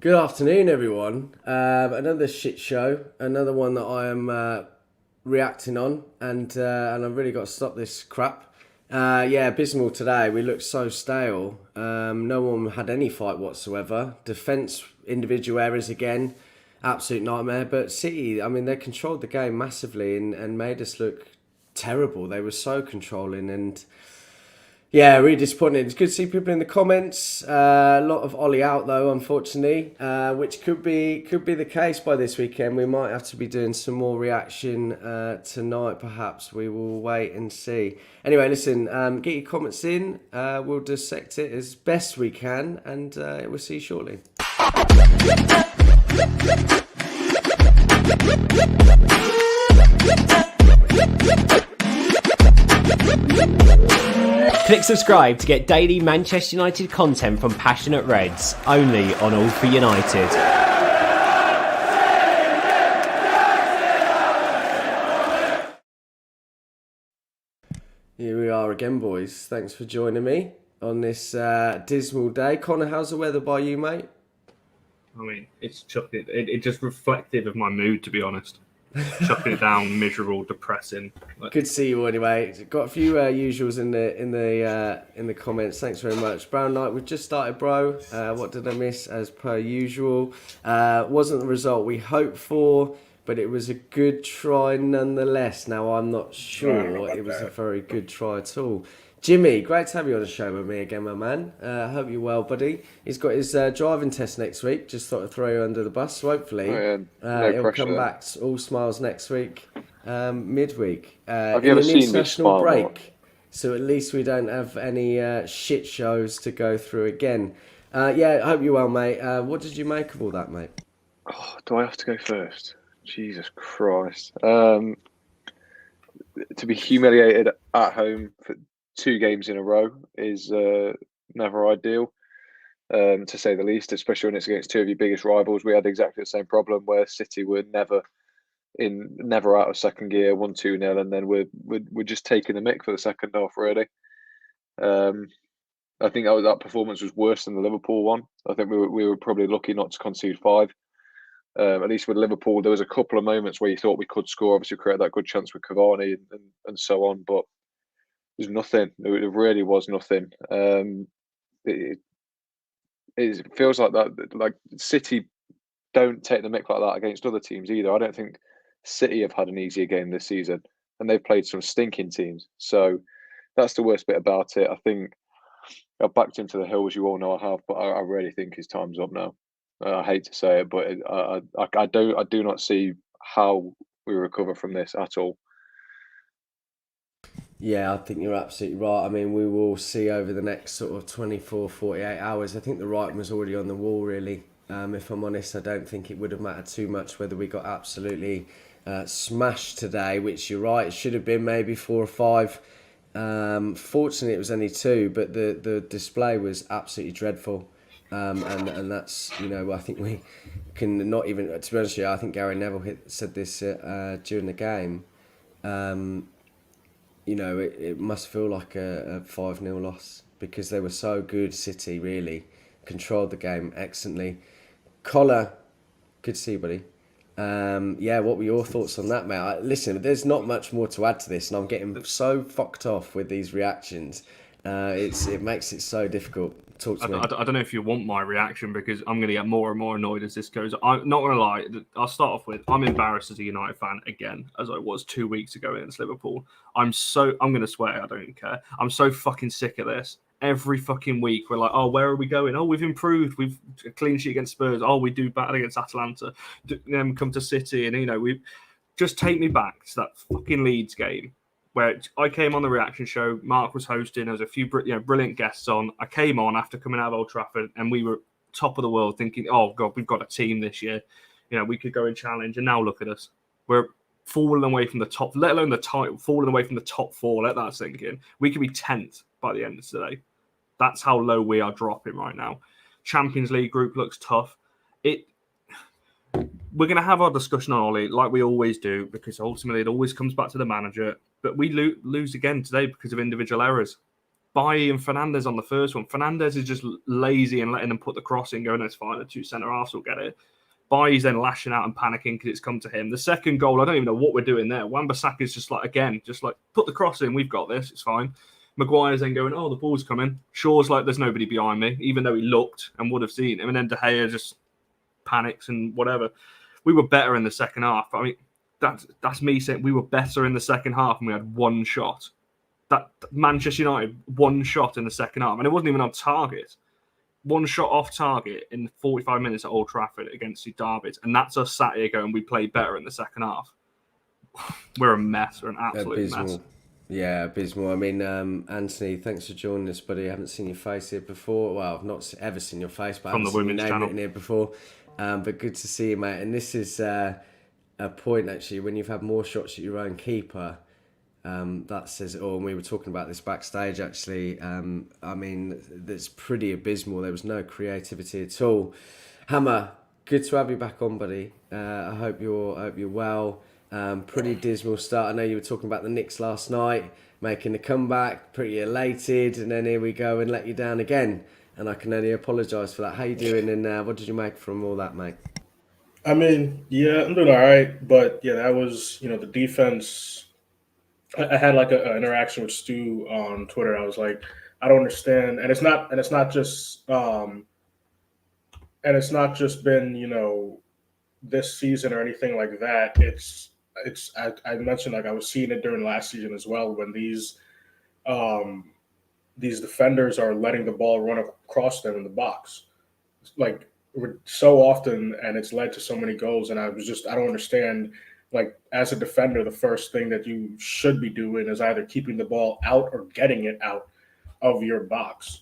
Good afternoon, everyone. Another shit show, another one that I am reacting on, and I've really got to stop this crap. Yeah, abysmal today. We looked so stale. No one had any fight whatsoever. Defence individual errors again, absolute nightmare. But City, I mean, they controlled the game massively and made us look terrible. They were so controlling and yeah, really disappointed. It's good to see people in the comments. A lot of Ollie out though, unfortunately, which could be the case by this weekend. We might have to be doing some more reaction tonight. Perhaps we will wait and see. Anyway, listen, get your comments in. We'll dissect it as best we can, and we'll see you shortly. Click subscribe to get daily Manchester United content from Passionate Reds, only on All for United. Here we are again, boys. Thanks for joining me on this dismal day. Connor, how's the weather by you, mate? I mean, it's chucking it just reflective of my mood, to be honest. Chucking it down, miserable, depressing. Good to see you anyway. Got a few usuals in the comments. Thanks very much. Brown Knight, we've just started, bro. What did I miss? As per usual, wasn't the result we hoped for, but it was a good try nonetheless. Now I'm not sure it was a very good try at all. Jimmy, great to have you on the show with me again, my man. I hope you're well, buddy. He's got his driving test next week. Just thought I'd throw you under the bus. So hopefully, he'll come back all smiles next week, midweek. Have you ever seen me smile break, so at least we don't have any shit shows to go through again. Yeah, I hope you're well, mate. What did you make of all that, mate? Oh, do I have to go first? Jesus Christ. To be humiliated at home for 2 games in a row is never ideal, to say the least, especially when it's against 2 of your biggest rivals. We had exactly the same problem where City were never out of second gear, 1-2-0, and then we're just taking the mick for the second half, really. I think that performance was worse than the Liverpool one. I think we were probably lucky not to concede 5. At least with Liverpool, there was a couple of moments where you thought we could score. Obviously, create that good chance with Cavani and so on, but there's nothing. It really was nothing. It feels like that. Like City don't take the mick like that against other teams either. I don't think City have had an easier game this season, and they've played some stinking teams. So that's the worst bit about it. I think I've backed him to the hill, as you all know I have, but I really think his time's up now. I hate to say it, but I do not see how we recover from this at all. Yeah, I think you're absolutely right. I mean, we will see over the next sort of 24, 48 hours. I think the writing was already on the wall, really. If I'm honest, I don't think it would have mattered too much whether we got absolutely smashed today, which you're right, it should have been maybe 4 or 5. Fortunately, it was only 2, but the display was absolutely dreadful. And that's, I think we can not even, to be honest with you, I think Gary Neville said this during the game. It must feel like a 5-0 loss because they were so good. City really controlled the game excellently. Collar, good to see you, buddy. Yeah, what were your thoughts on that, mate? Listen, there's not much more to add to this, and I'm getting so fucked off with these reactions. It makes it so difficult. Talk to me. I don't know if you want my reaction because I'm going to get more and more annoyed as this goes. I'm not going to lie. I'll start off with I'm embarrassed as a United fan again, as I was 2 weeks ago against Liverpool. I'm going to swear. I don't care. I'm so fucking sick of this. Every fucking week we're like, oh, where are we going? Oh, we've improved. We've a clean sheet against Spurs. Oh, we do bad against Atalanta. Come to City, and we just take me back to that fucking Leeds game where I came on the reaction show. Mark was hosting. There was a few brilliant guests on. I came on after coming out of Old Trafford, and we were top of the world, thinking, "Oh God, we've got a team this year. We could go and challenge." And now look at us. We're falling away from the top, let alone the title, falling away from the top 4. Let that sink in. We could be 10th by the end of today. That's how low we are dropping right now. Champions League group looks tough. We're going to have our discussion on Ollie like we always do because ultimately it always comes back to the manager. But we lose again today because of individual errors. Bailly and Fernandez on the first one. Fernandez is just lazy and letting them put the cross in, going, it's fine, the two centre-halves will get it. Bailly's then lashing out and panicking because it's come to him. The second goal, I don't even know what we're doing there. Wan-Bissaka's just like, again, just like, put the cross in, we've got this, it's fine. Maguire's then going, oh, the ball's coming. Shaw's like, there's nobody behind me, even though he looked and would have seen him. And then De Gea just panics and whatever. We were better in the second half. I mean, that's me saying we were better in the second half and we had one shot. That Manchester United, one shot in the second half. And it wasn't even on target. One shot off target in 45 minutes at Old Trafford against the Derbies. And that's us sat here going, we played better in the second half. We're a mess. We're an absolute mess. Yeah, abysmal. I mean, Anthony, thanks for joining us, buddy. I haven't seen your face here before. Well, I've not ever seen your face, but I haven't seen your name written here before. But good to see you, mate. And this is a point, actually, when you've had more shots at your own keeper, that says it all. And we were talking about this backstage, actually. I mean, that's pretty abysmal. There was no creativity at all. Hammer, good to have you back on, buddy. I hope you're well. Pretty dismal start. I know you were talking about the Knicks last night, making a comeback, pretty elated, and then here we go and let you down again. And I can only apologise for that. How you doing, and what did you make from all that, mate? I mean, yeah, I'm doing all right, but yeah, that was, the defense. I had like an interaction with Stu on Twitter. I was like, I don't understand, and it's not just been this season or anything like that. I mentioned, like, I was seeing it during last season as well, when these defenders are letting the ball run across them in the box, like, so often, and it's led to so many goals. And I don't understand, like, as a defender, the first thing that you should be doing is either keeping the ball out or getting it out of your box.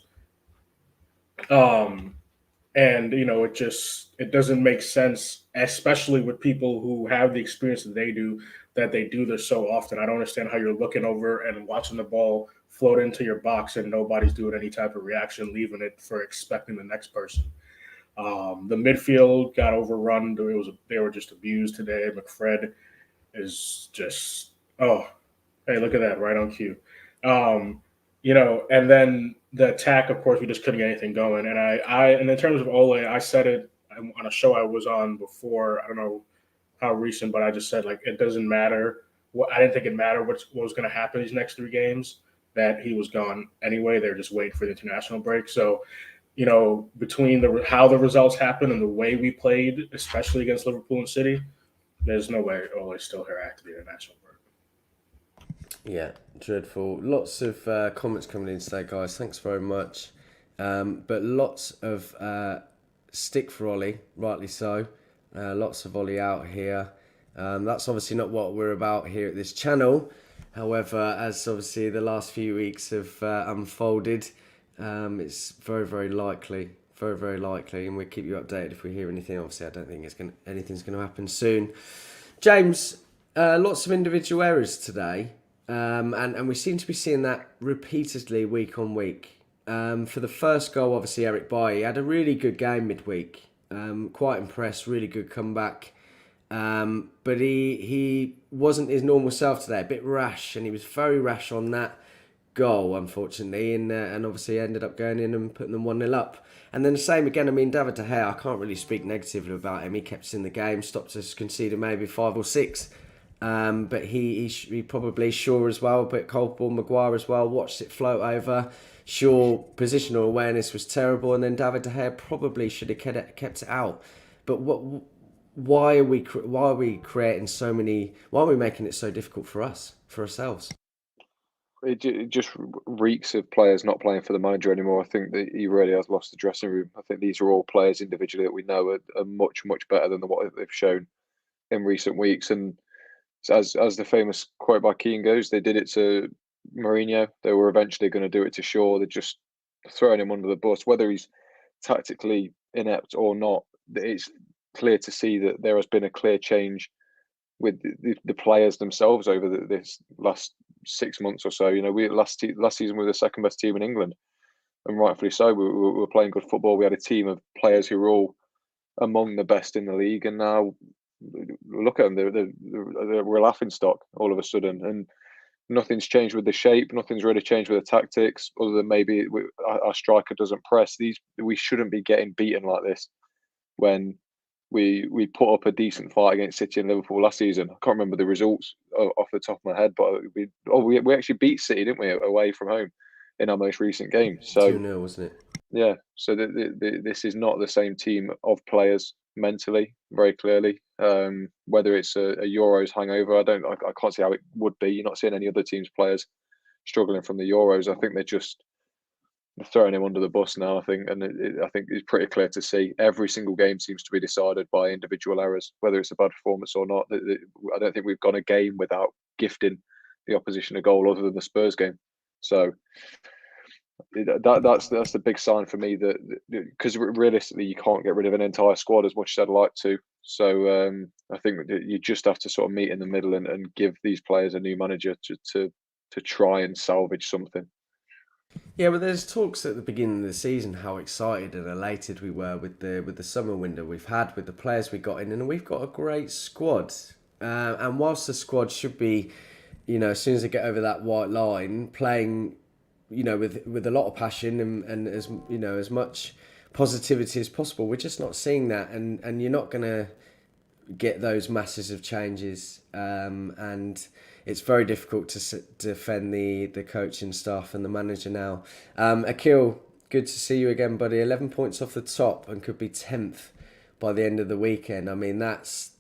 And, it doesn't make sense, especially with people who have the experience that they do this so often. I don't understand how you're looking over and watching the ball float into your box and nobody's doing any type of reaction, leaving it for expecting the next person. The midfield got overrun. They were just abused today. McFred is just, oh, hey, look at that, right on cue. And then the attack, of course, we just couldn't get anything going. And in terms of Ole, I said it on a show I was on before. I don't know how recent, but I just said, like, it doesn't matter. I didn't think it mattered what was going to happen these next 3 games, that he was gone anyway. They're just waiting for the international break. So, between how the results happened and the way we played, especially against Liverpool and City, there's no way Ole's still here after the international break. Yeah, dreadful. Lots of comments coming in today, guys. Thanks very much. But lots of stick for Ole, rightly so. Lots of Ole out here. That's obviously not what we're about here at this channel. However, as obviously the last few weeks have unfolded, it's very, very likely, and we'll keep you updated if we hear anything. Obviously, I don't think anything's going to happen soon. James, lots of individual errors today. And we seem to be seeing that repeatedly week on week. For the first goal, obviously, Eric Bailly had a really good game midweek. Quite impressed, really good comeback. But he wasn't his normal self today, a bit rash, and he was very rash on that goal, unfortunately, and obviously ended up going in and putting them 1-0 up. And then the same again, I mean, David De Gea, I can't really speak negatively about him. He kept us in the game, stopped us conceding maybe 5 or 6. But he probably, Shaw as well, but culpable, Maguire as well, watched it float over. Shaw, positional awareness was terrible, and then David De Gea probably should have kept it out. But why are we creating so many? Why are we making it so difficult for ourselves? It just reeks of players not playing for the manager anymore. I think that he really has lost the dressing room. I think these are all players individually that we know are much, much better than what they've shown in recent weeks. And as the famous quote by Keane goes, they did it to Mourinho. They were eventually going to do it to Shaw. They're just throwing him under the bus. Whether he's tactically inept or not, it's clear to see that there has been a clear change with the players themselves over this last 6 months or so. We last season we were the second best team in England, and rightfully so. We were playing good football. We had a team of players who were all among the best in the league, and now look at them. We're a laughing stock all of a sudden. And nothing's changed with the shape. Nothing's really changed with the tactics, other than maybe our striker doesn't press. We shouldn't be getting beaten like this when we put up a decent fight against City and Liverpool last season. I can't remember the results off the top of my head, but we actually beat City, didn't we, away from home in our most recent game? So 2-0, wasn't it? yeah, so this is not the same team of players mentally, very clearly. Whether it's a Euros hangover, I can't see how it would be. You're not seeing any other teams' players struggling from the Euros. I think they're throwing him under the bus now. I think, and I think it's pretty clear to see every single game seems to be decided by individual errors, whether it's a bad performance or not. I don't think we've gone a game without gifting the opposition a goal, other than the Spurs game. So that's the big sign for me, that because realistically you can't get rid of an entire squad as much as I'd like to. So I think you just have to sort of meet in the middle and give these players a new manager to try and salvage something. Yeah, but there's talks at the beginning of the season how excited and elated we were with the summer window we've had, with the players we got in, and we've got a great squad. And whilst the squad should be, as soon as they get over that white line, playing, with a lot of passion and as much positivity as possible, we're just not seeing that, and you're not going to get those masses of changes, and it's very difficult to defend the coaching staff and the manager now. Akil, good to see you again, buddy. 11 points off the top and could be 10th by the end of the weekend. I mean, that's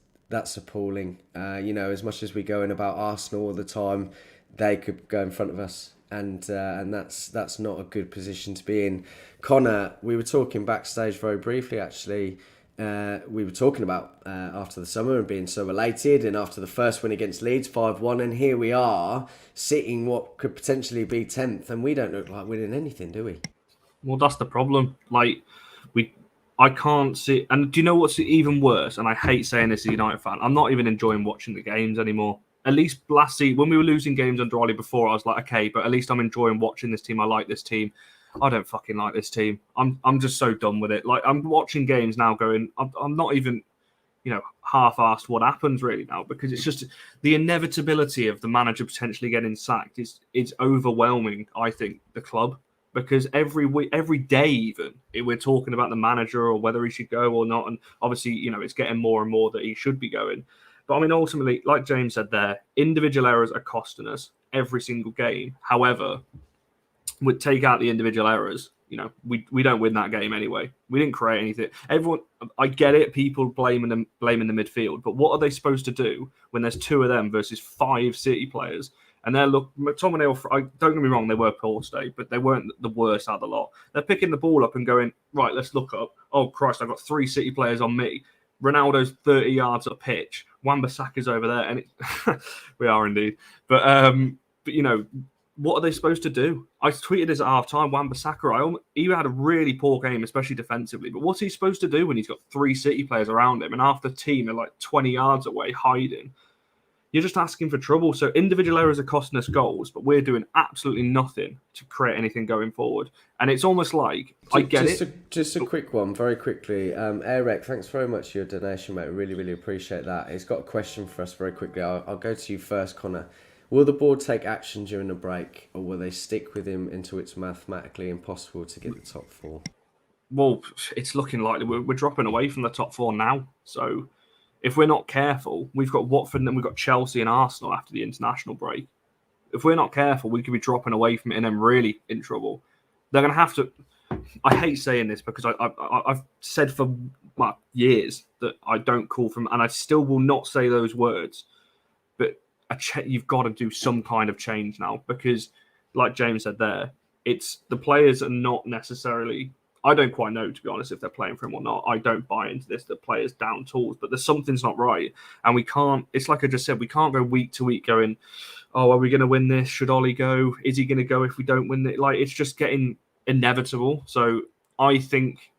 appalling. As much as we go in about Arsenal all the time, they could go in front of us, and that's not a good position to be in. Connor, we were talking backstage very briefly, actually. We were talking about after the summer and being so elated, and after the first win against Leeds 5-1, and here we are sitting what could potentially be 10th, and we don't look like winning anything, do we? Well, that's the problem. I can't see. And do you know what's even worse? And I hate saying this as a United fan. I'm not even enjoying watching the games anymore. At least last season, when we were losing games under Ole before, I was like, okay, but at least I'm enjoying watching this team. I like this team. I don't fucking like this team. I'm just so done with it. Like, I'm watching games now going, I'm not even, half-assed what happens really now, because it's just the inevitability of the manager potentially getting sacked is overwhelming, I think, the club. Because every week, every day even, we're talking about the manager or whether he should go or not. And obviously, it's getting more and more that he should be going. But I mean, ultimately, like James said there, individual errors are costing us every single game. However, would take out the individual errors, we don't win that game anyway. We didn't create anything. Everyone, I get it, people blaming the midfield, but what are they supposed to do when there's two of them versus 5 City players? And McTominay, don't get me wrong, they were poor today, but they weren't the worst out of the lot. They're picking the ball up and going, right, let's look up. Oh, Christ, I've got 3 City players on me. Ronaldo's 30 yards up pitch. Wan-Bissaka's over there. And we are indeed. But what are they supposed to do? I tweeted this at half-time, Wan-Bissaka, he had a really poor game, especially defensively. But what's he supposed to do when he's got 3 City players around him and half the team are like 20 yards away hiding? You're just asking for trouble. So individual errors are costing us goals, but we're doing absolutely nothing to create anything going forward. And it's almost like, Just a quick one, very quickly. Eric, thanks very much for your donation, mate. Really, really appreciate that. He's got a question for us very quickly. I'll go to you first, Connor. Will the board take action during the break, or will they stick with him until it's mathematically impossible to get the top 4? Well, it's looking like we're dropping away from the top 4 now. So if we're not careful, we've got Watford and then we've got Chelsea and Arsenal after the international break. If we're not careful, we could be dropping away from it and then really in trouble. They're going to have to... I hate saying this because I've said for years that I don't call from... And I still will not say those words. But you've got to do some kind of change now because, like James said there, the players are not necessarily... I don't quite know, to be honest, if they're playing for him or not. I don't buy into this, that players down tools, but there's something's not right. And we can't, it's like I just said, we can't go week to week going, oh, are we going to win this? Should Ollie go? Is he going to go if we don't win it? Like, it's just getting inevitable. So I think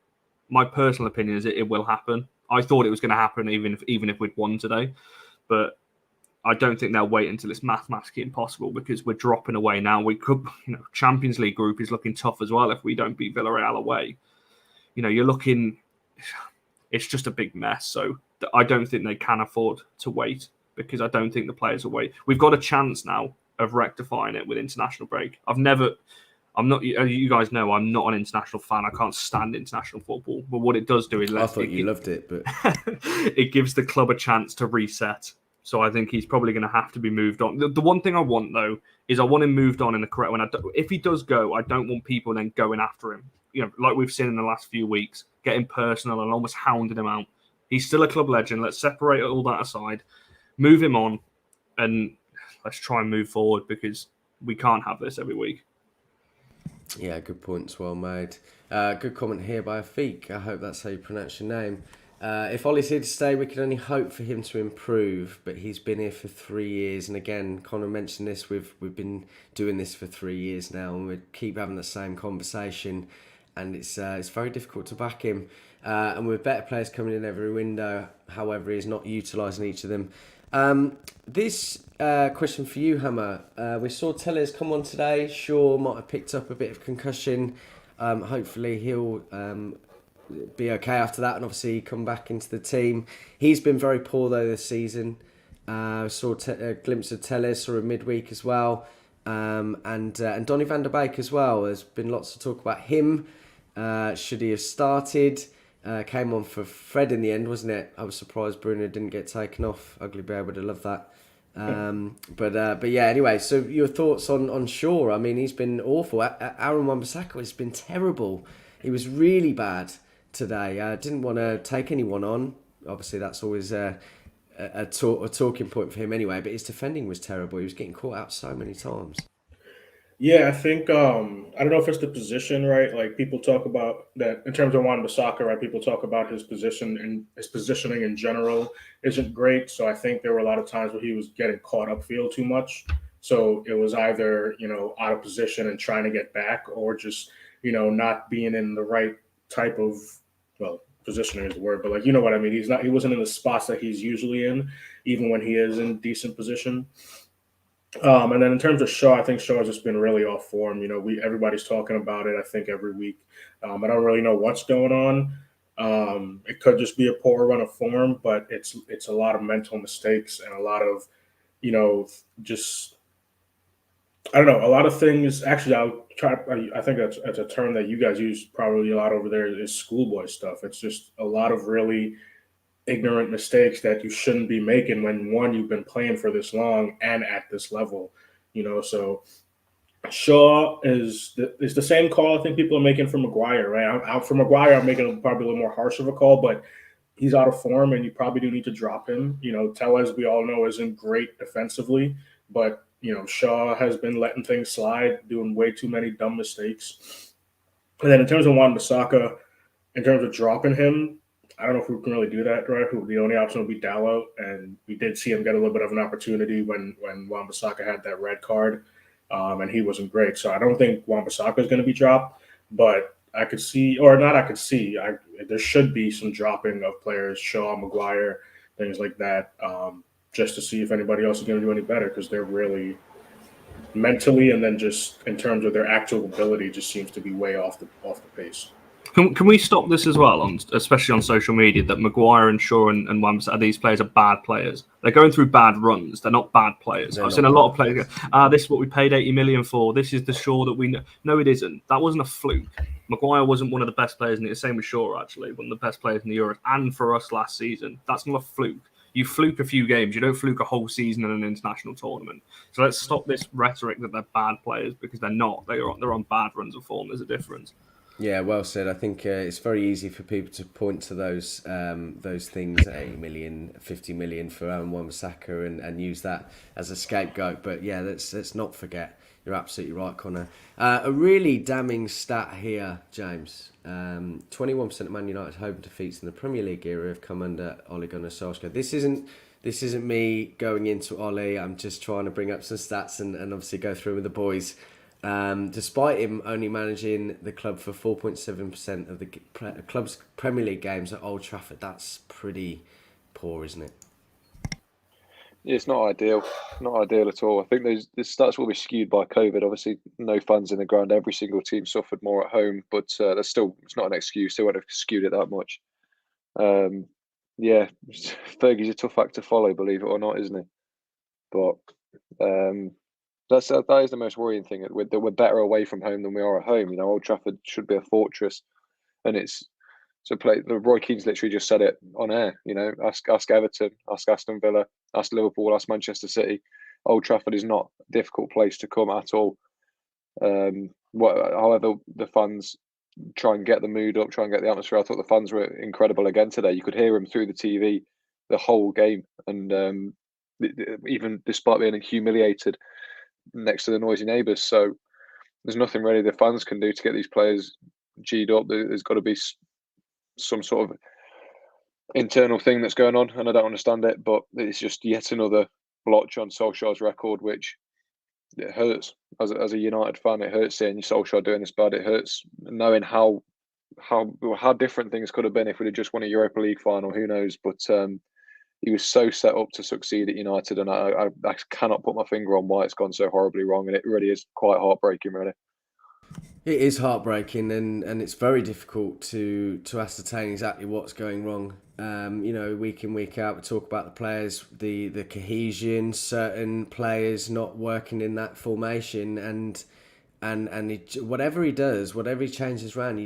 my personal opinion is it will happen. I thought it was going to happen even if we'd won today. But I don't think they'll wait until it's mathematically impossible because we're dropping away now. We could, Champions League group is looking tough as well if we don't beat Villarreal away. You're looking, it's just a big mess. So I don't think they can afford to wait because I don't think the players will wait. We've got a chance now of rectifying it with international break. I'm not. You guys know I'm not an international fan. I can't stand international football. But what it does do is I thought you loved it, but it gives the club a chance to reset. So I think he's probably going to have to be moved on. The one thing I want, though, is I want him moved on in the correct way. If he does go, I don't want people then going after him. Like we've seen in the last few weeks, getting personal and almost hounding him out. He's still a club legend. Let's separate all that aside, move him on, and let's try and move forward, because we can't have this every week. Yeah, good points, well made. Good comment here by Afik. I hope that's how you pronounce your name. If Ollie's here to stay, we can only hope for him to improve, but he's been here for 3 years. And again, Connor mentioned this, we've been doing this for 3 years now, and we keep having the same conversation, and it's very difficult to back him. And with better players coming in every window, however, he's not utilising each of them. This question for you, Hammer. We saw Tellez come on today. Shaw might have picked up a bit of concussion. Hopefully he'll be okay after that, and obviously come back into the team. He's been very poor though this season. Saw a glimpse of Tellez, saw a midweek as well, and Donny van der Beek as well. There's been lots of talk about him. Should he have started? Came on for Fred in the end, wasn't it? I was surprised Bruno didn't get taken off. Ugly Bear would have loved that. But yeah, anyway, so your thoughts on Shaw? I mean, he's been awful. Aaron Wan-Bissaka has been terrible. He was really bad today. Didn't want to take anyone on. Obviously, that's always a talking point for him anyway, but his defending was terrible. He was getting caught out so many times. Yeah, I think I don't know if it's the position, right? Like people talk about that in terms of Wan-Bissaka, right? People talk about his position and his positioning in general isn't great. So I think there were a lot of times where he was getting caught upfield too much. So it was either, out of position and trying to get back, or just, not being in the right type of, positioning is the word, but like, you know what I mean? He wasn't in the spots that he's usually in, even when he is in decent position. And then in terms of Shaw, I think Shaw has just been really off form. Everybody's talking about it, I think, every week. I don't really know what's going on. It could just be a poor run of form, but it's a lot of mental mistakes and a lot of, just, I don't know, a lot of things. Actually, I think that's a term that you guys use probably a lot over there, is schoolboy stuff. It's just a lot of really ignorant mistakes that you shouldn't be making when, one, you've been playing for this long and at this level, so Shaw is the same call I think people are making for Maguire, right? For Maguire, I'm making probably a little more harsh of a call, but he's out of form and you probably do need to drop him. Tellez, we all know, isn't great defensively, but Shaw has been letting things slide, doing way too many dumb mistakes. And then in terms of Wan-Bissaka, in terms of dropping him, I don't know if we can really do that, right? The only option would be Dallo, and we did see him get a little bit of an opportunity when Wan-Bissaka had that red card, and he wasn't great. So I don't think Wan-Bissaka is going to be dropped, but I could see, or not I could see, there should be some dropping of players, Shaw, Maguire, things like that, just to see if anybody else is going to do any better, because they're really mentally, and then just in terms of their actual ability, just seems to be way off the pace. Can we stop this as well, especially on social media, that Maguire and Shaw and Wan-Bissaka, these players are bad players? They're going through bad runs. They're not bad players. I've seen a lot of players go, this is what we paid 80 million for. This is the Shaw that we know. No, it isn't. That wasn't a fluke. Maguire wasn't one of the best players in it. Same with Shaw, actually. One of the best players in the Euros. And for us last season. That's not a fluke. You fluke a few games. You don't fluke a whole season in an international tournament. So let's stop this rhetoric that they're bad players, because they're not. They're on bad runs of form. There's a difference. Yeah, well said. I think it's very easy for people to point to those things, 80 million, 50 million for Aaron Wan-Bissaka, and use that as a scapegoat. But yeah, let's not forget. You're absolutely right, Connor. A really damning stat here, James. 21% of Man United's home defeats in the Premier League era have come under Ole Gunnar Solskjaer. This isn't me going into Ole. I'm just trying to bring up some stats and obviously go through with the boys. Despite him only managing the club for 4.7% of the club's Premier League games at Old Trafford, that's pretty poor, isn't it? Yeah, it's not ideal. Not ideal at all. I think the stats will be skewed by COVID. Obviously, no fans in the ground. Every single team suffered more at home, but that's still, it's not an excuse. They won't have skewed it that much. Yeah, Fergie's a tough act to follow, believe it or not, isn't he? But That is the most worrying thing. That we're better away from home than we are at home. You know, Old Trafford should be a fortress, and it's to play. The Roy Keane's literally just said it on air. You know, ask Everton, ask Aston Villa, ask Liverpool, ask Manchester City. Old Trafford is not a difficult place to come at all. However, the fans try and get the mood up, try and get the atmosphere. I thought the fans were incredible again today. You could hear them through the TV the whole game, and even despite being humiliated next to the noisy neighbours. So there's nothing really the fans can do to get these players G'd up. There's got to be some sort of internal thing that's going on, and I don't understand it. But it's just yet another blotch on Solskjaer's record, which it hurts as a United fan. It hurts seeing Solskjaer doing this bad. It hurts knowing how different things could have been if we'd have just won a Europa League final. Who knows? But he was so set up to succeed at United, and I cannot put my finger on why it's gone so horribly wrong. And it really is quite heartbreaking, really. It is heartbreaking, and it's very difficult to ascertain exactly what's going wrong. Week in, week out, we talk about the players, the cohesion, certain players not working in that formation, and whatever he does, whatever he changes around,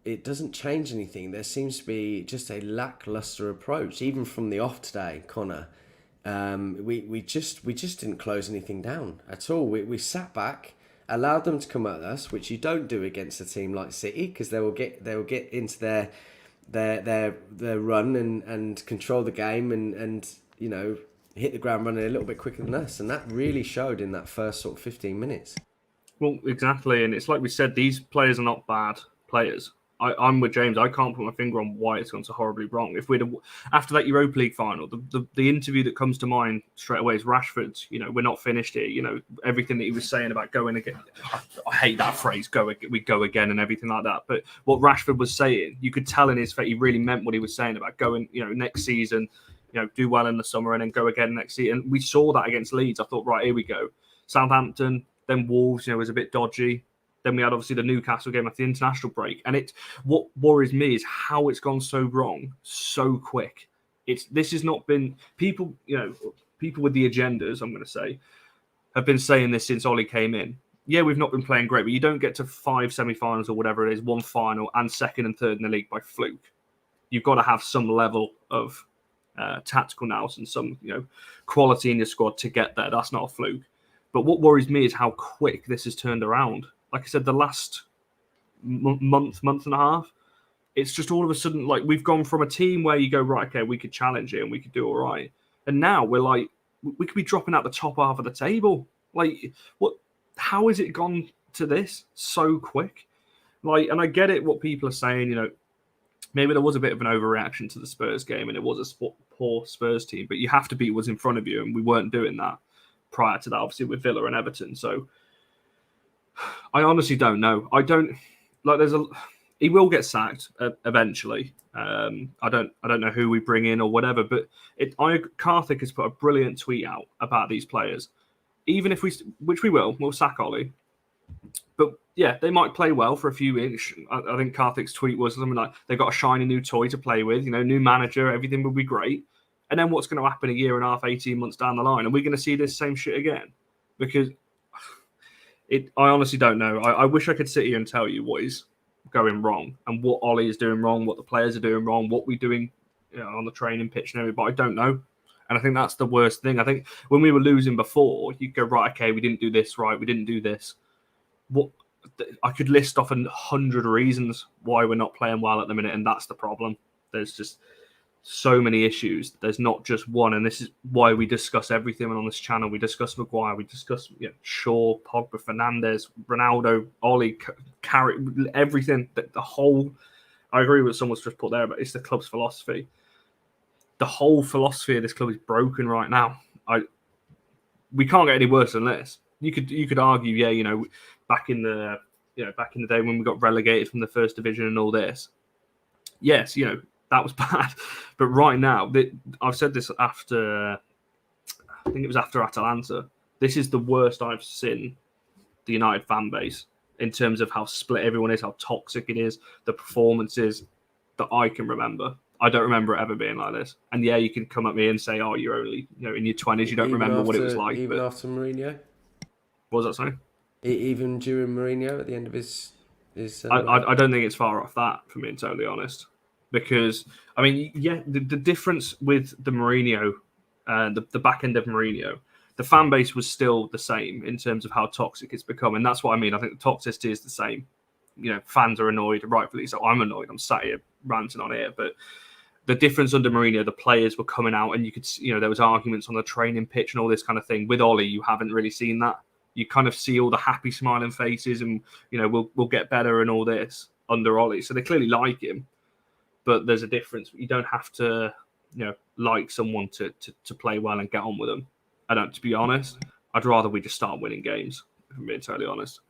it doesn't change anything. There seems to be just a lackluster approach, even from the off today, Connor. We just didn't close anything down at all. We sat back, allowed them to come at us, which you don't do against a team like City, because they will get into their run and control the game and hit the ground running a little bit quicker than us, and that really showed in that first sort of 15 minutes. Well, exactly, and it's like we said, these players are not bad players. I'm with James. I can't put my finger on why it's gone so horribly wrong. If we'd after that Europa League final, the interview that comes to mind straight away is Rashford's. We're not finished here. Everything that he was saying about going again. I hate that phrase. We go again and everything like that. But what Rashford was saying, you could tell in his face, he really meant what he was saying about going. Next season, do well in the summer and then go again next season. And we saw that against Leeds. I thought, right, here we go. Southampton, then Wolves. Was a bit dodgy. Then we had obviously the Newcastle game after the international break, and what worries me is how it's gone so wrong so quick. This has not been people with the agendas. I'm going to say have been saying this since Ole came in. Yeah, we've not been playing great, but you don't get to 5 semi-finals or whatever it is, one final and second and third in the league by fluke. You've got to have some level of tactical nous and some quality in your squad to get there. That's not a fluke. But what worries me is how quick this has turned around. Like I said, the last month and a half, it's just all of a sudden, like, we've gone from a team where you go, right, okay, we could challenge it and we could do all right. And now we're like, we could be dropping out the top half of the table. Like, what? How has it gone to this so quick? Like, and I get it, what people are saying, maybe there was a bit of an overreaction to the Spurs game and it was a poor Spurs team, but you have to beat what's in front of you, and we weren't doing that prior to that, obviously, with Villa and Everton. So I honestly don't know. I don't like. He will get sacked eventually. I don't know who we bring in or whatever. But Karthik has put a brilliant tweet out about these players. Even if which we'll sack Ole. But yeah, they might play well for a few weeks. I think Karthik's tweet was something like they've got a shiny new toy to play with. New manager, everything will be great. And then what's going to happen a year and a half, 18 months down the line? Are we going to see this same shit again? Because I honestly don't know. I wish I could sit here and tell you what is going wrong and what Ole is doing wrong, what the players are doing wrong, what we're doing on the training pitch and everything, but I don't know. And I think that's the worst thing. I think when we were losing before, you go, right, okay, we didn't do this right, we didn't do this. I could list off 100 reasons why we're not playing well at the minute, and that's the problem. There's just so many issues. There's not just one, and this is why we discuss everything on this channel. We discuss Maguire, we discuss Shaw, Pogba, Fernandes, Ronaldo, Ole, Carrick, everything. The whole. I agree with what someone's just put there, but it's the club's philosophy. The whole philosophy of this club is broken right now. We can't get any worse than this. You could argue, back in the day when we got relegated from the first division and all this. Yes, that was bad. But right now, I've said this after, I think it was after Atalanta. This is the worst I've seen the United fan base in terms of how split everyone is, how toxic it is, the performances that I can remember. I don't remember it ever being like this. And yeah, you can come at me and say, oh, you're only in your 20s, you don't remember what it was like. Even after Mourinho? What was that saying? Even during Mourinho at the end of his I don't think it's far off that, for being totally honest. Because, I mean, yeah, the difference with the Mourinho, the back end of Mourinho, the fan base was still the same in terms of how toxic it's become. And that's what I mean. I think the toxicity is the same. You know, fans are annoyed, rightfully so. I'm annoyed. I'm sat here ranting on here. But the difference under Mourinho, the players were coming out and you could, there was arguments on the training pitch and all this kind of thing. With Ole, you haven't really seen that. You kind of see all the happy smiling faces and, we'll get better and all this under Ole. So they clearly like him, but there's a difference. You don't have to, like someone to play well and get on with them. To be honest, I'd rather we just start winning games, if I'm being totally honest.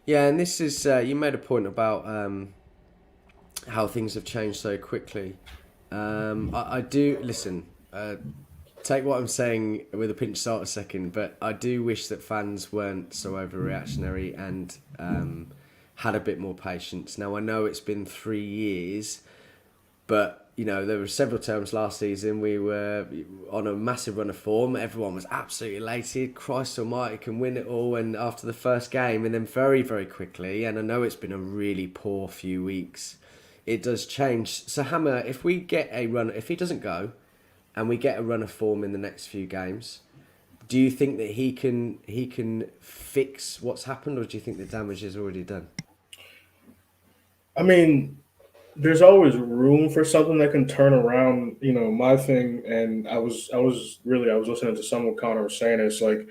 Yeah, and this is, you made a point about how things have changed so quickly. I do, listen, take what I'm saying with a pinch of salt a second, but I do wish that fans weren't so overreactionary and had a bit more patience. Now, I know it's been 3 years, but, there were several times last season we were on a massive run of form. Everyone was absolutely elated. Christ almighty, can win it all. And after the first game, and then very, very quickly, and I know it's been a really poor few weeks, it does change. So, Hammer, if we get a run, if he doesn't go, and we get a run of form in the next few games, do you think that he can fix what's happened, or do you think the damage is already done? I mean, there's always room for something that can turn around, my thing. And I was listening to someone Connor was saying, it's like,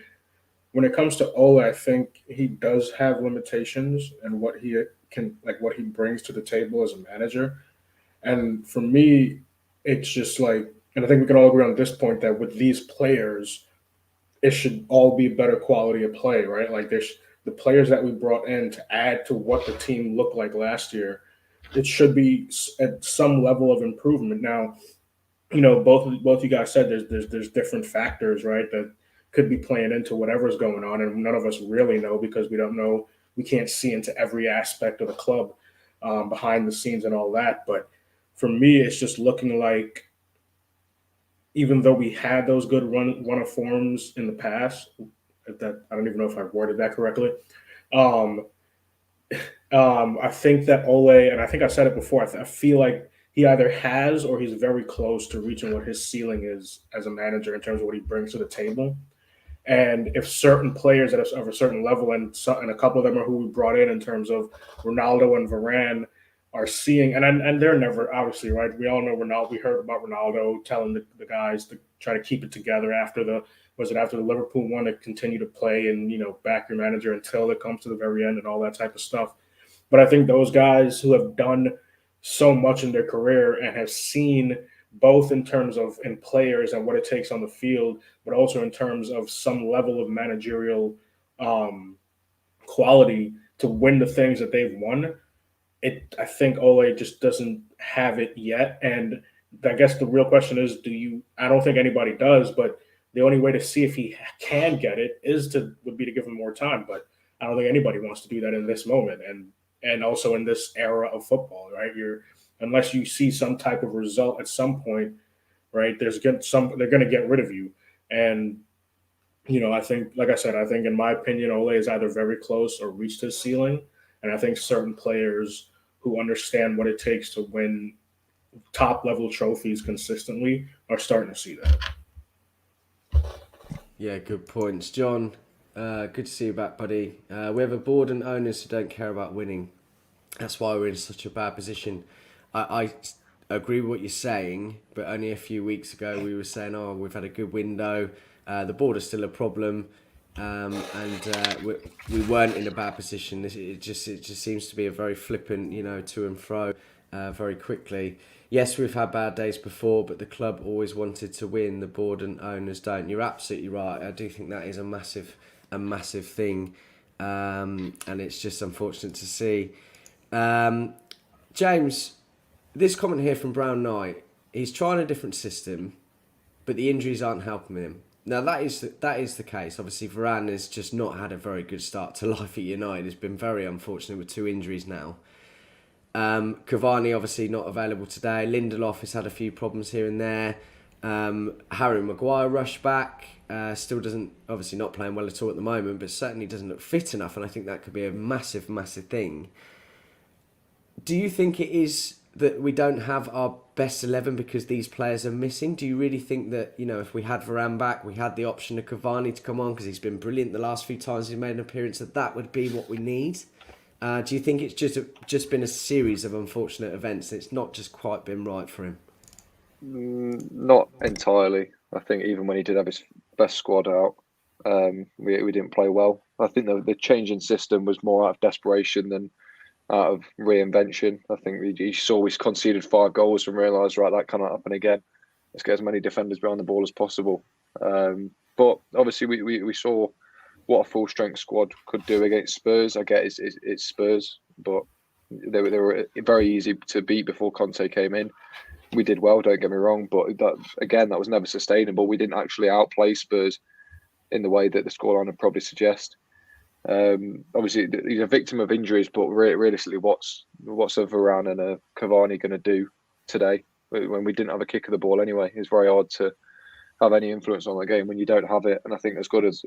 when it comes to Ole, I think he does have limitations and what he brings to the table as a manager. And for me, it's just like, and I think we can all agree on this point that with these players, it should all be better quality of play, right? Like there's the players that we brought in to add to what the team looked like last year. It should be at some level of improvement. Now, both you guys said there's different factors, right, that could be playing into whatever's going on, and none of us really know because we don't know. We can't see into every aspect of the club behind the scenes and all that. But for me, it's just looking like, even though we had those good run of forms in the past, that I don't even know if I worded that correctly. I think that Ole, and I think I said it before, I feel like he either has or he's very close to reaching what his ceiling is as a manager in terms of what he brings to the table. And if certain players of a certain level, and a couple of them are who we brought in terms of Ronaldo and Varane, are seeing, and they're never, obviously, right? We all know Ronaldo. We heard about Ronaldo telling the guys to try to keep it together after the Liverpool one, to continue to play and, back your manager until it comes to the very end and all that type of stuff. But I think those guys who have done so much in their career and have seen both in terms of in players and what it takes on the field, but also in terms of some level of managerial quality to win the things that they've won. I think Ole just doesn't have it yet. And I guess the real question is, I don't think anybody does, but the only way to see if he can get it would be to give him more time. But I don't think anybody wants to do that in this moment. And also in this era of football, right? Unless you see some type of result at some point, right? They're going to get rid of you. And, I think, like I said, I think in my opinion, Ole is either very close or reached his ceiling. And I think certain players who understand what it takes to win top level trophies consistently are starting to see that. Yeah, good points. John, good to see you back, buddy. We have a board and owners who don't care about winning. That's why we're in such a bad position. I agree with what you're saying, but only a few weeks ago we were saying, we've had a good window. The board is still a problem. And we weren't in a bad position. It just seems to be a very flippant, to and fro, very quickly. Yes, we've had bad days before, but the club always wanted to win. The board and owners don't. You're absolutely right. I do think that is a massive thing, and it's just unfortunate to see. James, this comment here from Brown Knight. He's trying a different system, but the injuries aren't helping him. Now, that is the case. Obviously, Varane has just not had a very good start to life at United. It's been very unfortunate with 2 injuries now. Cavani, obviously, not available today. Lindelof has had a few problems here and there. Harry Maguire rushed back. Still doesn't, obviously not playing well at all at the moment, but certainly doesn't look fit enough, and I think that could be a massive, massive thing. Do you think it is that we don't have our best 11 because these players are missing? Do you really think that, if we had Varane back, we had the option of Cavani to come on because he's been brilliant the last few times he's made an appearance, that would be what we need? Do you think it's just been a series of unfortunate events and it's not just quite been right for him? Not entirely. I think even when he did have his best squad out, we didn't play well. I think the change in system was more out of desperation than out of reinvention. I think he saw we conceded 5 goals and realised, right, that cannot happen again. Let's get as many defenders behind the ball as possible. But obviously we saw what a full strength squad could do against Spurs. I get it's Spurs, but they were very easy to beat before Conte came in. We did well, don't get me wrong, but that was never sustainable. We didn't actually outplay Spurs in the way that the scoreline would probably suggest. Obviously, he's a victim of injuries, but realistically, what's a Varane and a Cavani going to do today when we didn't have a kick of the ball anyway? It's very hard to have any influence on the game when you don't have it. And I think as good as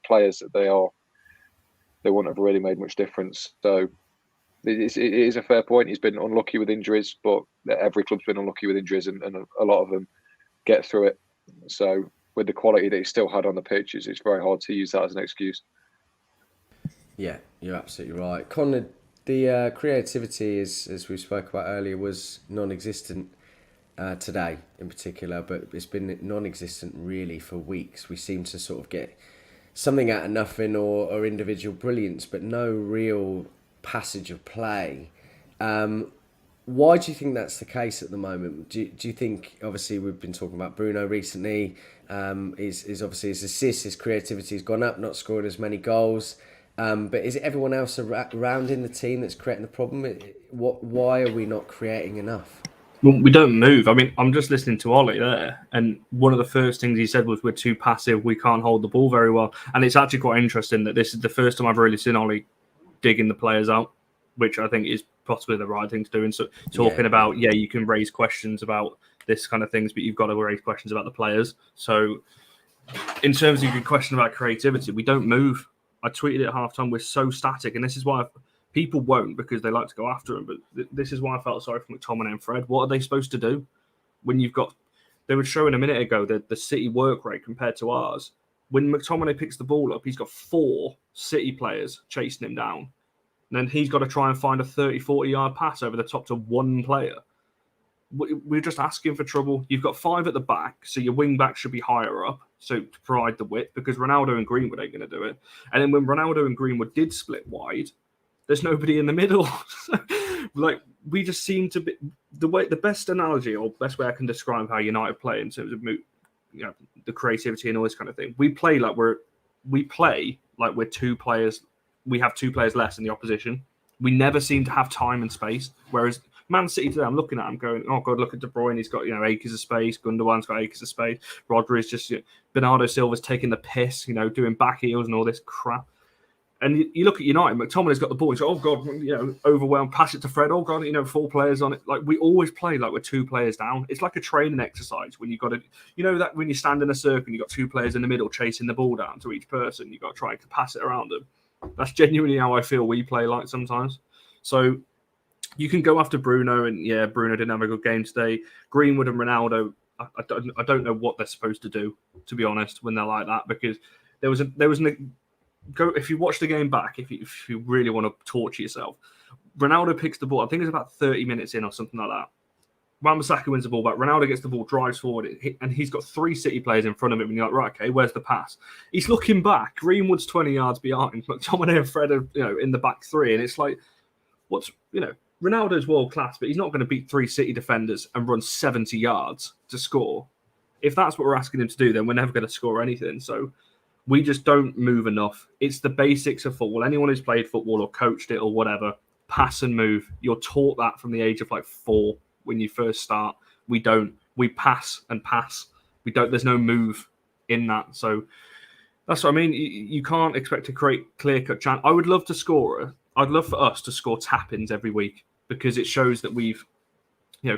players that they are, they wouldn't have really made much difference. So it is a fair point. He's been unlucky with injuries, but every club's been unlucky with injuries, and a lot of them get through it. So with the quality that he still had on the pitch, it's very hard to use that as an excuse. Yeah, you're absolutely right. Conor, the creativity, as we spoke about earlier, was non-existent today in particular, but it's been non-existent really for weeks. We seem to sort of get something out of nothing or individual brilliance, but no real passage of play. Why do you think that's the case at the moment? Do you think, obviously we've been talking about Bruno recently, is obviously his assists, his creativity has gone up, not scoring as many goals, but is it everyone else around in the team that's creating the problem? Why are we not creating enough? Well, we don't move. I mean, I'm just listening to Ole there, and one of the first things he said was we're too passive, we can't hold the ball very well. And it's actually quite interesting that this is the first time I've really seen Ole digging the players out, which I think is possibly the right thing to do. And so talking about, you can raise questions about this kind of things, but you've got to raise questions about the players. So in terms of your question about creativity, we don't move. I tweeted at halftime, we're so static, and this is why people won't, because they like to go after him. But this is why I felt sorry for McTominay and Fred. What are they supposed to do when you've got? They were showing a minute ago that the City work rate compared to ours. When McTominay picks the ball up, he's got 4 City players chasing him down. And then he's got to try and find a 30, 40-yard pass over the top to one player. We're just asking for trouble. You've got 5 at the back, so your wing back should be higher up, so to provide the width, because Ronaldo and Greenwood ain't going to do it. And then when Ronaldo and Greenwood did split wide, there's nobody in the middle. We just seem to be the best analogy or best way I can describe how United play in terms of the creativity and all this kind of thing. We play like we're 2 players. We have 2 players less than the opposition. We never seem to have time and space. Whereas Man City today, I'm looking at him going, oh God, look at De Bruyne. He's got acres of space. Gundogan's got acres of space. Rodri's just Bernardo Silva's taking the piss, doing back heels and all this crap. And you look at United, McTominay's got the ball. He's like, oh God, overwhelmed, pass it to Fred. Oh God, 4 players on it. Like, we always play like we're 2 players down. It's like a training exercise when you've got to, that when you stand in a circle and you've got 2 players in the middle chasing the ball down to each person, you've got to try to pass it around them. That's genuinely how I feel we play like sometimes. So you can go after Bruno, and Bruno didn't have a good game today. Greenwood and Ronaldo, I don't know what they're supposed to do, to be honest, when they're like that, because there was go if you watch the game back, if you really want to torture yourself. Ronaldo picks the ball. I think it's about 30 minutes in or something like that. Wan-Bissaka wins the ball back. Ronaldo gets the ball, drives forward, and he's got 3 City players in front of him. And you're like, right, okay, where's the pass? He's looking back. Greenwood's 20 yards behind. McTominay and Fred are, in the back 3, and it's like, Ronaldo's world class, but he's not going to beat 3 City defenders and run 70 yards to score. If that's what we're asking him to do, then we're never going to score anything. So we just don't move enough. It's the basics of football. Anyone who's played football or coached it or whatever, pass and move. You're taught that from the age of 4 when you first start. We don't. We pass and pass. We don't. There's no move in that. So that's what I mean. You can't expect to create clear-cut chance. I would love to score. I'd love for us to score tap-ins every week, because it shows that we've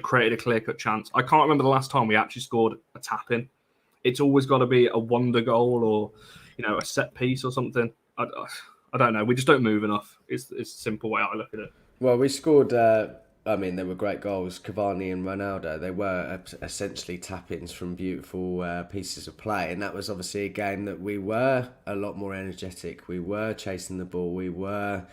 created a clear-cut chance. I can't remember the last time we actually scored a tap-in. It's always got to be a wonder goal or, a set piece or something. I don't know. We just don't move enough. It's a simple way I look at it. Well, we scored. They were great goals. Cavani and Ronaldo. They were essentially tap-ins from beautiful pieces of play, and that was obviously a game that we were a lot more energetic. We were chasing the ball. We were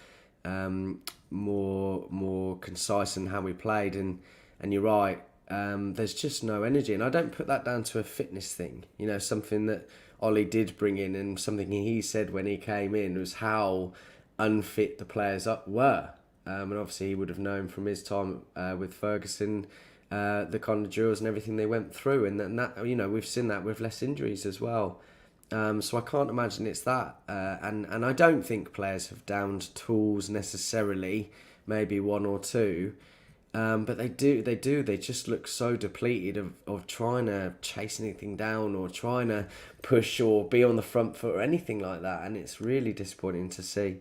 more concise in how we played. And you're right. There's just no energy, and I don't put that down to a fitness thing. Something that Ole did bring in, and something he said when he came in was how unfit the players were. And obviously he would have known from his time with Ferguson the kind of drills and everything they went through, and that we've seen that with less injuries as well. So I can't imagine it's that, and I don't think players have downed tools necessarily, maybe one or two, but they do. They just look so depleted of trying to chase anything down or trying to push or be on the front foot or anything like that, and it's really disappointing to see.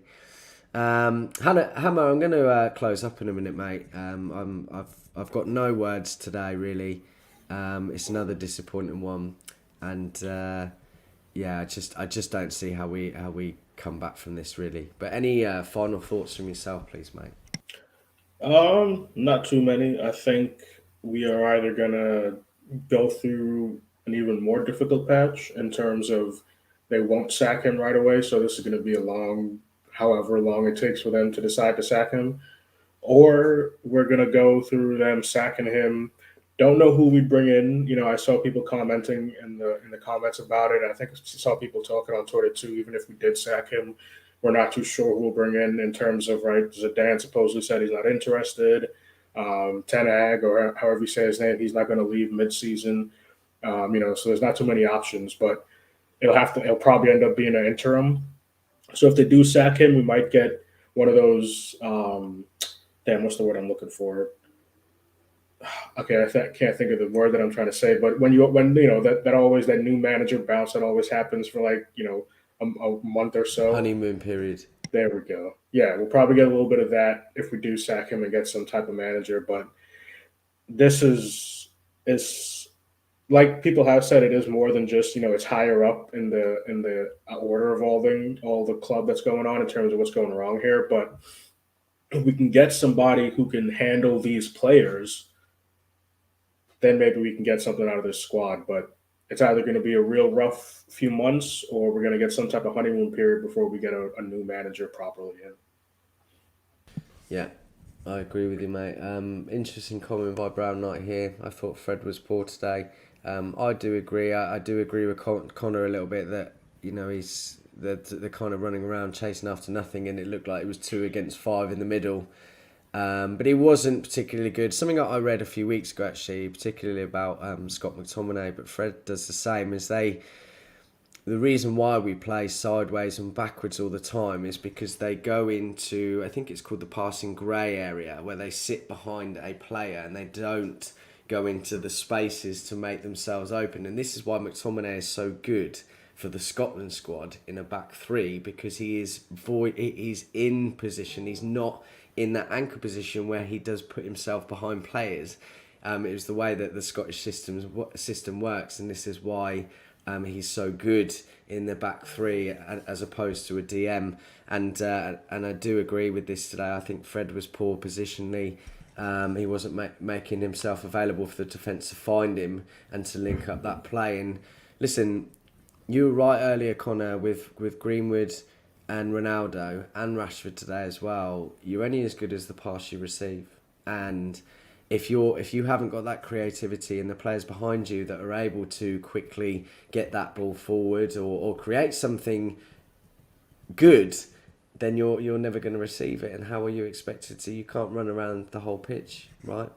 Hammer, I'm going to close up in a minute, mate. I've got no words today, really. It's another disappointing one, and I just don't see how we come back from this, really. But any final thoughts from yourself, please, mate? Not too many. I think we are either gonna go through an even more difficult patch in terms of they won't sack him right away, so this is going to be however long it takes for them to decide to sack him, or we're going to go through them sacking him. Don't know who we bring in. I saw people commenting in the comments about it. I think I saw people talking on Twitter too. Even if we did sack him, we're not too sure who we'll bring in terms of, right, Zidane supposedly said he's not interested. Ten Hag, or however you say his name, he's not going to leave mid-season. So there's not too many options, but it'll probably end up being an interim. So if they do sack him, we might get one of those. What's the word I'm looking for? Okay, can't think of the word that I'm trying to say. But when that always that new manager bounce that always happens for a month or so. Honeymoon period. There we go. Yeah, we'll probably get a little bit of that if we do sack him and get some type of manager. But this is like people have said, it is more than just, it's higher up in the order of all the club that's going on in terms of what's going wrong here. But if we can get somebody who can handle these players, then maybe we can get something out of this squad. But it's either going to be a real rough few months, or we're going to get some type of honeymoon period before we get a new manager properly in. Yeah, I agree with you, mate. Interesting comment by Brown Knight here. I thought Fred was poor today. I do agree. I do agree with Connor a little bit that he's the kind of running around chasing after nothing, and it looked like it was 2 against 5 in the middle. But he wasn't particularly good. Something I read a few weeks ago, actually, particularly about Scott McTominay, but Fred does the same. The reason why we play sideways and backwards all the time is because they go into, I think it's called the passing grey area, where they sit behind a player and they don't go into the spaces to make themselves open. And this is why McTominay is so good for the Scotland squad in a back three, because he's in position. He's not in that anchor position where he does put himself behind players. It was the way that the Scottish system works, and this is why he's so good in the back three as opposed to a DM. And I do agree with this today. I think Fred was poor positionally. He wasn't making himself available for the defence to find him and to link up that play. And listen, you were right earlier, Connor, with Greenwood and Ronaldo and Rashford today as well. You're only as good as the pass you receive. And if you haven't got that creativity and the players behind you that are able to quickly get that ball forward or create something good, then you're never going to receive it. And how are you expected to? You can't run around the whole pitch, right?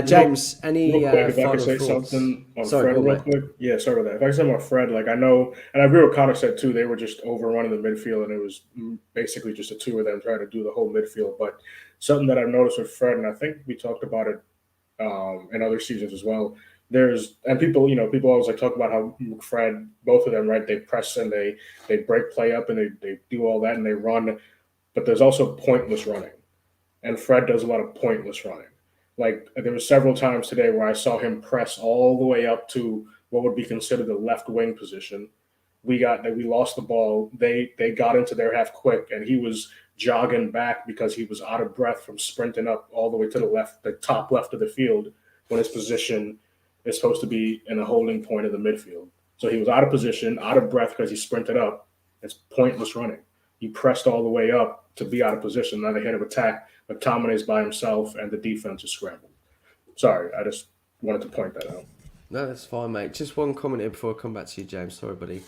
James, any real quick, if I final could say thoughts? something on Sorry, Fred real quick. Yeah, sorry about that. If I could say about Fred, I know, and I agree with Connor said too, they were just overrunning the midfield, and it was basically just the two of them trying to do the whole midfield. But something that I've noticed with Fred, and I think we talked about it in other seasons as well. People always talk about how Fred, both of them, right? They press and they break play up and they do all that and they run, but there's also pointless running, and Fred does a lot of pointless running. Like there were several times today where I saw him press all the way up to what would be considered the left wing position. We lost the ball. They got into their half quick, and he was jogging back because he was out of breath from sprinting up all the way to the left, the top left of the field, when his position is supposed to be in a holding point of the midfield. So he was out of position, out of breath because he sprinted up. It's pointless running. He pressed all the way up to be out of position. Now they had an attack. McTominay's by himself, and the defense is scrambled. Sorry, I just wanted to point that out. No, that's fine, mate. Just one comment here before I come back to you, James. Sorry, buddy.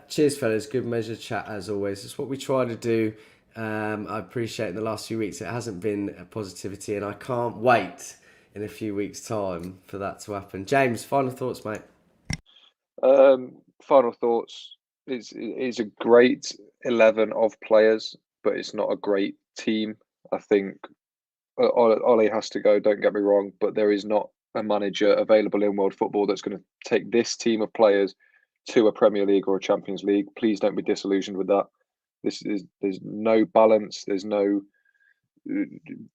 Cheers, fellas. Good measured chat, as always. It's what we try to do. I appreciate in the last few weeks it hasn't been a positivity, and I can't wait in a few weeks' time for that to happen. James, final thoughts, mate? Final thoughts. It's a great 11 of players, but it's not a great team. I think Ole has to go, don't get me wrong, but there is not a manager available in world football that's going to take this team of players to a Premier League or a Champions League. Please don't be disillusioned with that. There's no balance. There's no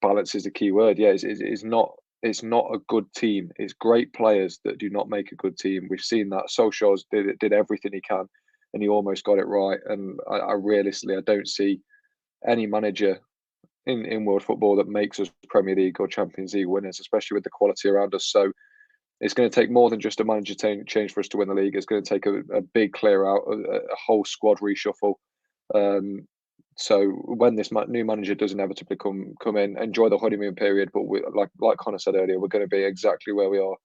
balance is the key word. Yeah, it's not a good team. It's great players that do not make a good team. We've seen that. Solskjaer did everything he can, and he almost got it right. And I realistically, I don't see any manager in world football that makes us Premier League or Champions League winners, especially with the quality around us. So it's going to take more than just a manager change for us to win the league. It's going to take a big clear out, a whole squad reshuffle. So when this new manager does inevitably come in, enjoy the honeymoon period. But like Connor said earlier, we're going to be exactly where we are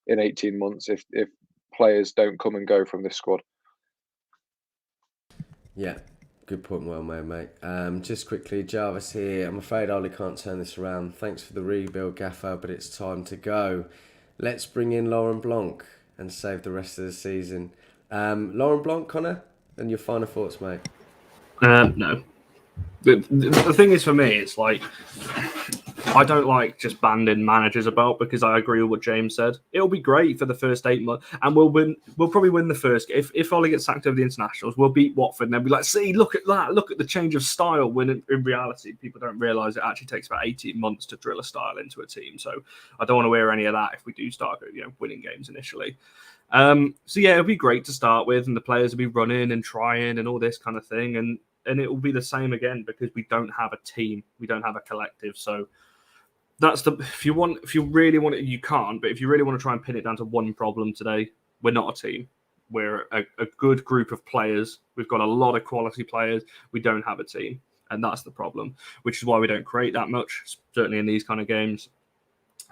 in 18 months if players don't come and go from this squad. Yeah. Good point, well made, mate. Just quickly, Jarvis here. I'm afraid Ollie can't turn this around. Thanks for the rebuild, Gaffer, but it's time to go. Let's bring in Laurent Blanc and save the rest of the season. Laurent Blanc, Connor, and your final thoughts, mate? No. The thing is, for me, it's like I don't like just banding managers about because I agree with what James said. It'll be great for the first 8 months, and we'll probably win the first. If Ollie gets sacked over the internationals, we'll beat Watford, and they'll be like, "See, look at that! Look at the change of style." When in reality, people don't realise it actually takes about 18 months to drill a style into a team. So I don't want to hear any of that if we do start, winning games initially. So yeah, it'll be great to start with, and the players will be running and trying and all this kind of thing, and it will be the same again because we don't have a team, we don't have a collective. So that's if you really want it, you can't. But if you really want to try and pin it down to one problem today, we're not a team. We're a good group of players. We've got a lot of quality players. We don't have a team, and that's the problem. Which is why we don't create that much, certainly in these kind of games,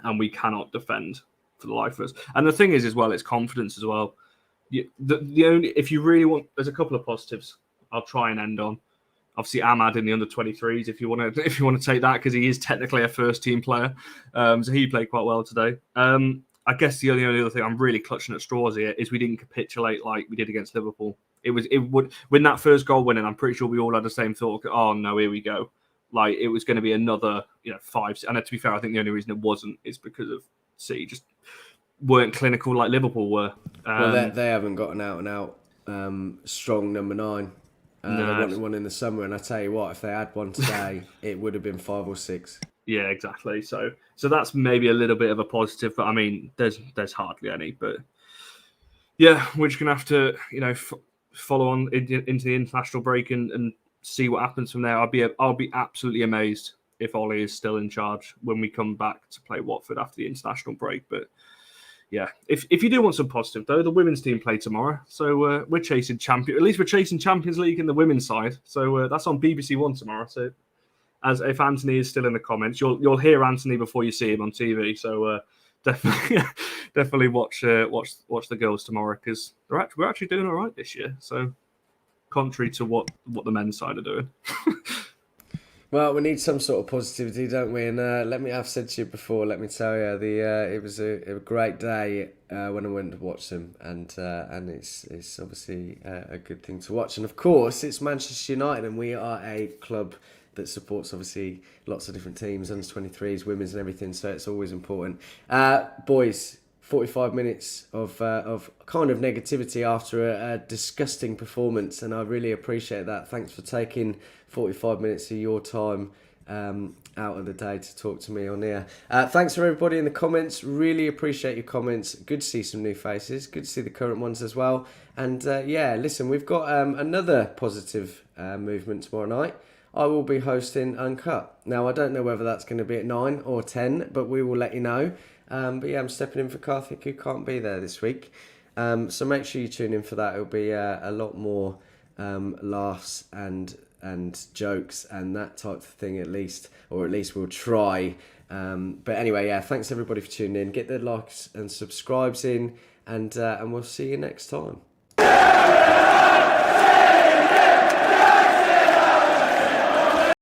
and we cannot defend for the life of us. And the thing is, as well, it's confidence as well. The only if you really want, there's a couple of positives I'll try and end on. Obviously, Ahmad in the under-23s, if you want to take that, because he is technically a first-team player, so he played quite well today. I guess the only other thing I'm really clutching at straws here is we didn't capitulate like we did against Liverpool. It would when that first goal went in, I'm pretty sure we all had the same thought. Oh no, here we go. Like it was going to be another 5. And to be fair, I think the only reason it wasn't is because of City just weren't clinical like Liverpool were. Well, they haven't got an out-and-out strong number 9. They wanted one in the summer, and I tell you what, if they had one today, it would have been 5 or 6. Yeah, exactly. So that's maybe a little bit of a positive, but I mean, there's hardly any. But yeah, we're just gonna have to, follow on into the international break and see what happens from there. I'll be absolutely amazed if Ollie is still in charge when we come back to play Watford after the international break. But yeah, if you do want some positive though, the women's team play tomorrow, so we're chasing champion. At least we're chasing Champions League in the women's side. So that's on BBC One tomorrow. So as if Anthony is still in the comments, you'll hear Anthony before you see him on TV. So definitely watch the girls tomorrow because we're actually doing all right this year. So contrary to what the men's side are doing. Well, we need some sort of positivity, don't we? And I've said to you before, let me tell you, it was a great day when I went to watch them, and it's obviously a good thing to watch. And of course, it's Manchester United, and we are a club that supports obviously lots of different teams, under 23s, women's, and everything. So it's always important. Boys, 45 minutes of kind of negativity after a disgusting performance, and I really appreciate that. Thanks for taking 45 minutes of your time out of the day to talk to me on here. Thanks for everybody in the comments. Really appreciate your comments. Good to see some new faces. Good to see the current ones as well. And yeah, listen, we've got another positive movement tomorrow night. I will be hosting Uncut. Now, I don't know whether that's going to be at 9 or 10, but we will let you know. But yeah, I'm stepping in for Karthik, who can't be there this week. So make sure you tune in for that. It'll be a lot more laughs and jokes and that type of thing, at least, or at least we'll try. But anyway, yeah, thanks everybody for tuning in. Get the likes and subscribes in, and we'll see you next time.